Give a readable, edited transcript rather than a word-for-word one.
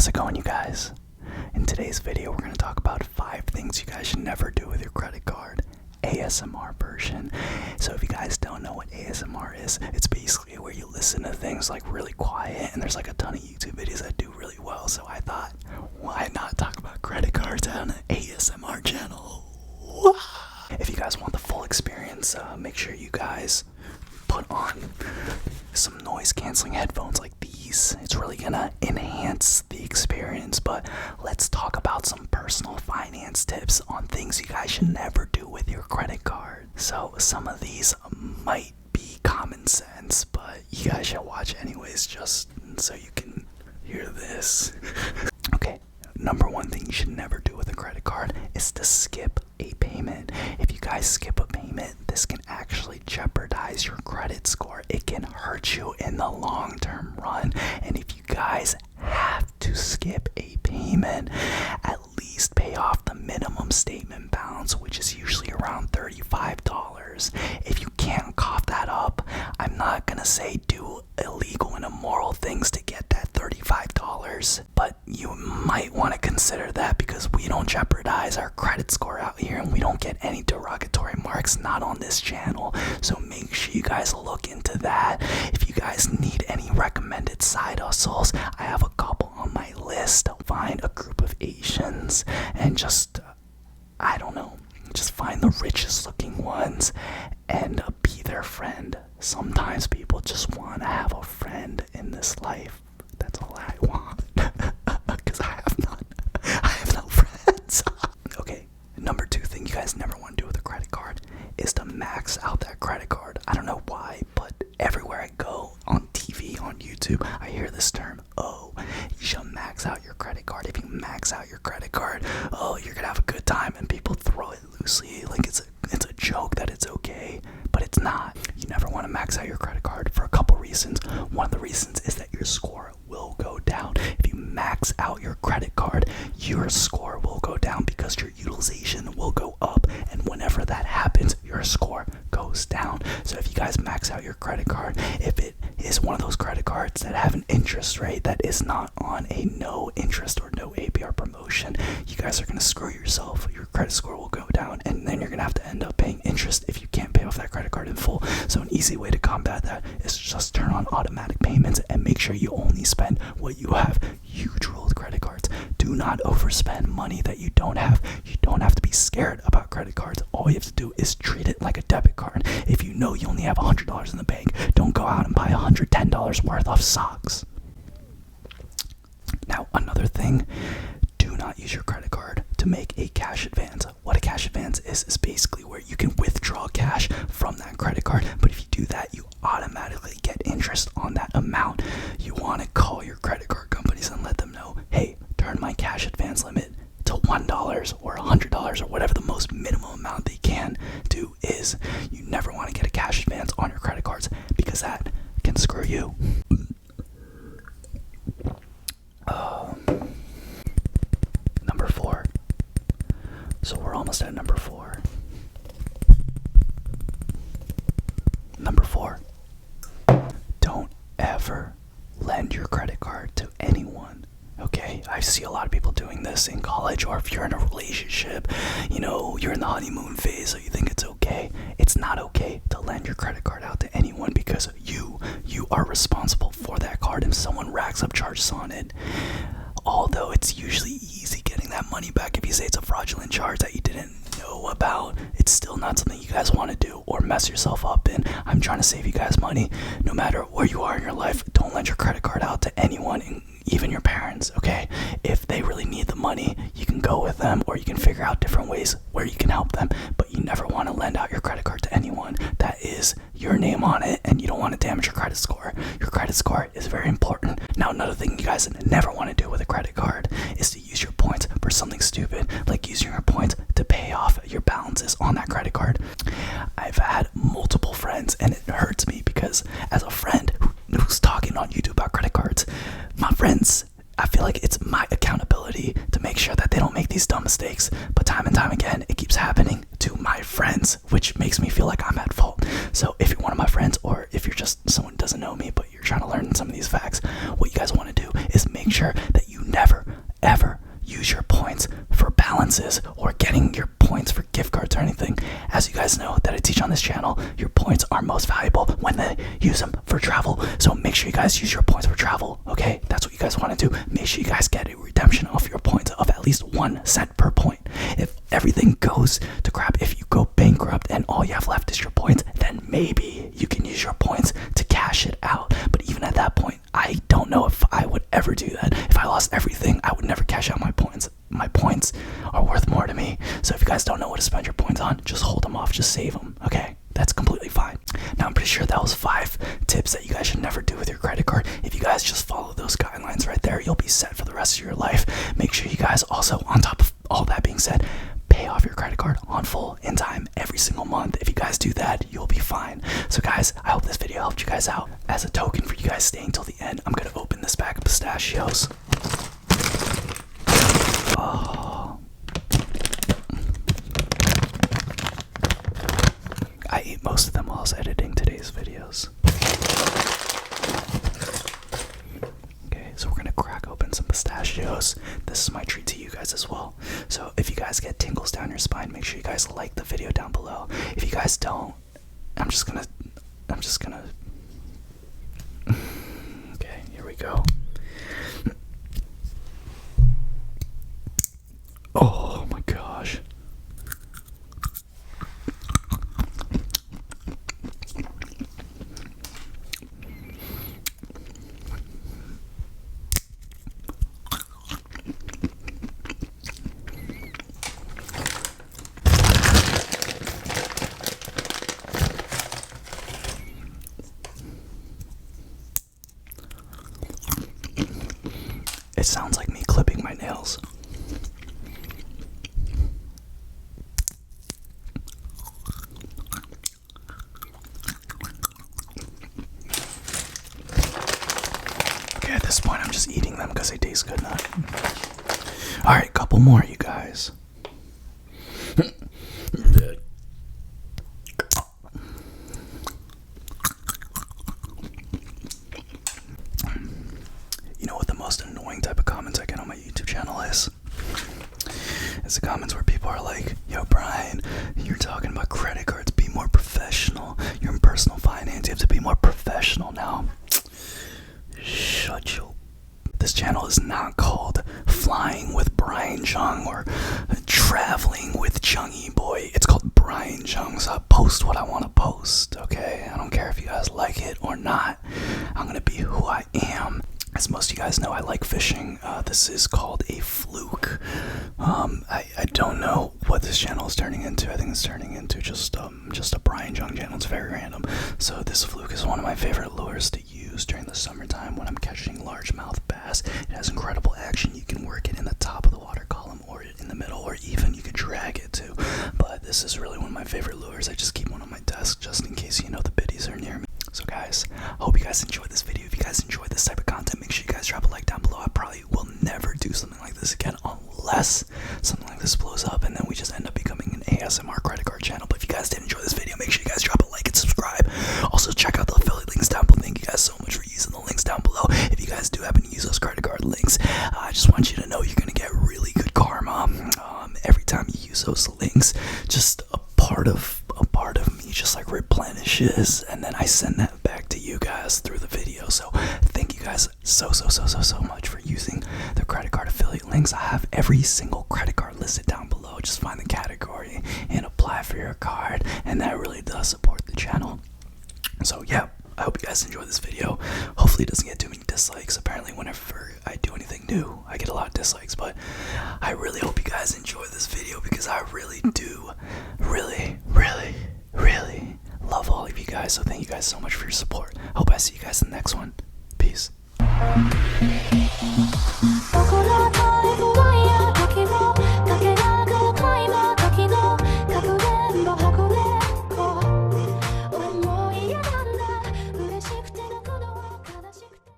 How's it going, you guys? In today's video, we're going to talk about 5 things you guys should never do with your credit card. ASMR version. So if you guys don't know what ASMR is, it's basically where you listen to things like really quiet, and there's like a ton of YouTube videos that do really well. So I thought, why not talk about credit cards on an ASMR channel? If you guys want the full experience, make sure you guys put on some noise canceling headphones like these. It's really gonna enhance the experience. But let's talk about some personal finance tips on things you guys should never do with your credit card. So some of these might be common sense, but you guys should watch anyways, just so you can hear this. Okay, number 1 thing you should never do with a credit card is to skip a payment. If you guys skip a payment, this can actually jeopardize your credit score. It can hurt you in the long-term run. And if you guys have to skip a payment, at least pay off the minimum statement balance, which is usually around $35. If you can't cough that up, I'm not gonna say do illegal and immoral things to get that $35, but you might want to consider that, because we don't jeopardize our credit score out here, and we don't get any derogatory marks, not on this channel. So make sure you guys look into that. If you guys need any recommended side hustles, I have a couple on my list. Find a group of Asians and just find the richest looking ones and be their friend. Sometimes people just want to have a friend in this life. That's all I want. Because I have no friends. Okay, number 2 thing you guys never want to do with a credit card is to max out that credit card. I don't know why, but everywhere I go, on TV, on YouTube, I hear this term, you should max out your credit card. If you max out your credit card, you're gonna have a good time, and people throw it loosely like it's a joke that it's okay, but it's not. You never want to max out your credit card for a couple reasons. One of the reasons is that your score will go down. If you max out your credit card, your score will go down because your utilization will go up, and whenever that happens, your score goes down. So if you guys max out your credit card, if it is one of those credit cards that have an interest rate that is not on a no interest or no APR promotion, you guys are going to screw yourself. Your credit score will go down, and then you're going to have to end up paying interest if you can't pay off that credit card in full. So an easy way to combat that is just turn on automatic payments and make sure you only spend what you have. Huge rule with credit cards: do not overspend money that you don't have. You don't have to be scared about credit cards. All you have to do is treat it like a debit card. If you know you only have $100 in the bank, don't go out and buy $110 worth of socks. Now, another thing, do not use your credit card to make a cash advance. What a cash advance is basically where you can withdraw cash from that credit card, but if you do that, you automatically get interest on that amount. You want to call your credit card companies and let them know, hey, turn my cash advance limit to $1 or $100 or whatever the most minimum amount they can do is. You never want to get a cash advance on your credit cards, because that can screw you. Number 4. So we're almost at number 4. Number 4. Don't ever lend your credit card to anyone. Okay, I see a lot of people doing this in college, or if you're in a relationship, you're in the honeymoon phase, so you think it's okay. It's not okay to lend your credit card out to anyone, because you are responsible for that card if someone racks up charges on it. Although it's usually easy getting that money back if you say it's a fraudulent charge that you didn't know about, it's still not something you guys want to do or mess yourself up in. I'm trying to save you guys money. No matter where you are in your life, don't lend your credit card out to anyone, even your parents, okay? If they really need the money, you can go with them, or you can figure out different ways where you can help them, but you never want to lend out your credit card to anyone that is your name on it, and you don't want to damage your credit score. Your credit score is very important. Now, another thing you guys never want to do with a credit card is to use your points for something stupid, like using your points to pay off your balances on that credit card. I've had multiple friends, and it hurts me, because as a friend who's talking on YouTube about credit cards, my friends, I feel like it's my accountability to make sure that they don't make these dumb mistakes, but time and time again, it keeps happening to my friends, which makes me feel like I'm at fault. So if you're one of my friends, or if you're just someone who doesn't know me, but you're trying to learn some of these facts, what you guys want to do is make sure that you never most valuable when they use them for travel. So make sure you guys use your points for travel, okay? That's what you guys want to do. Make sure you guys get a redemption off your points of at least 1 cent per point. If everything goes to crap, if you go bankrupt and all you have left is your points, then maybe you can use your points to cash it out. But even at that point, I don't know if I would ever do that. If I lost everything, I would never cash out my points. My points are worth more to me. So if you guys don't know what to spend your points on, just hold them off, just save them, okay? That's completely fine. Now, I'm pretty sure that was 5 tips that you guys should never do with your credit card. If you guys just follow those guidelines right there, you'll be set for the rest of your life. Make sure you guys also, on top of all that being said, pay off your credit card on full in time every single month. If you guys do that, you'll be fine. So guys, I hope this video helped you guys out. As a token for you guys staying till the end, I'm gonna open this bag of pistachios. Oh. I ate most of them while I was editing today's videos. Okay, so we're gonna crack open some pistachios. This is my treat to you guys as well. So if you guys get tingles down your spine, make sure you guys like the video down below. If you guys don't, I'm just gonna okay, here we go. Oh my gosh. It sounds like me clipping my nails. Okay, at this point I'm just eating them because they taste good now. Alright, couple more, you guys. You know what the most annoying type of comments I get on my YouTube channel is? It's the comments where people are like, yo Brian, you're talking about credit cards, be more professional. You're in personal finance, you have to be more professional now. Shut your... This channel is not called Flying with Brian Jung or Traveling with Jungy Boy. It's called Brian Jung, so I post what I want to post, okay? I don't care if you guys like it or not. I'm gonna be who I am. As most of you guys know, I like fishing. This is called a fluke. I don't know what this channel is turning into. I think it's turning into just a Brian Jung channel. It's very random. So this fluke is one of my favorite lures to use during the summertime when I'm catching largemouth bass. It has incredible action. You can work it in the top of the water column or in the middle, or even you could drag it too. But this is really one of my favorite lures. I just keep one on my desk just in case, you know, the biddies are near me. So guys, I hope you guys enjoyed this video. If you guys enjoyed this type of content, make sure you guys drop a like down below. I probably will never do something like this again unless something like this blows up and then we just end up becoming an ASMR credit card channel. But if you guys did enjoy this video, make sure you guys drop a like and subscribe. Also check out the affiliate links down below. Thank you guys so much for using the links down below. If you guys do happen to use those credit card links, I just want you to know you're gonna get really good karma every time you use those links. Just a part of me just like replenishes, and then I send that back to you guys through the video. So thank you guys so much for using the credit card affiliate links. I have every single credit card listed down below. Just find the category and apply for your card, and that really does support the channel. So yeah, I hope you guys enjoyed this video. Hopefully it doesn't get too many dislikes. Apparently whenever I do anything new, I get a lot of dislikes, but I really hope you guys enjoy this video because I really do really love all of you guys. So thank you guys so much for your support. Hope I see you guys in the next one. Peace.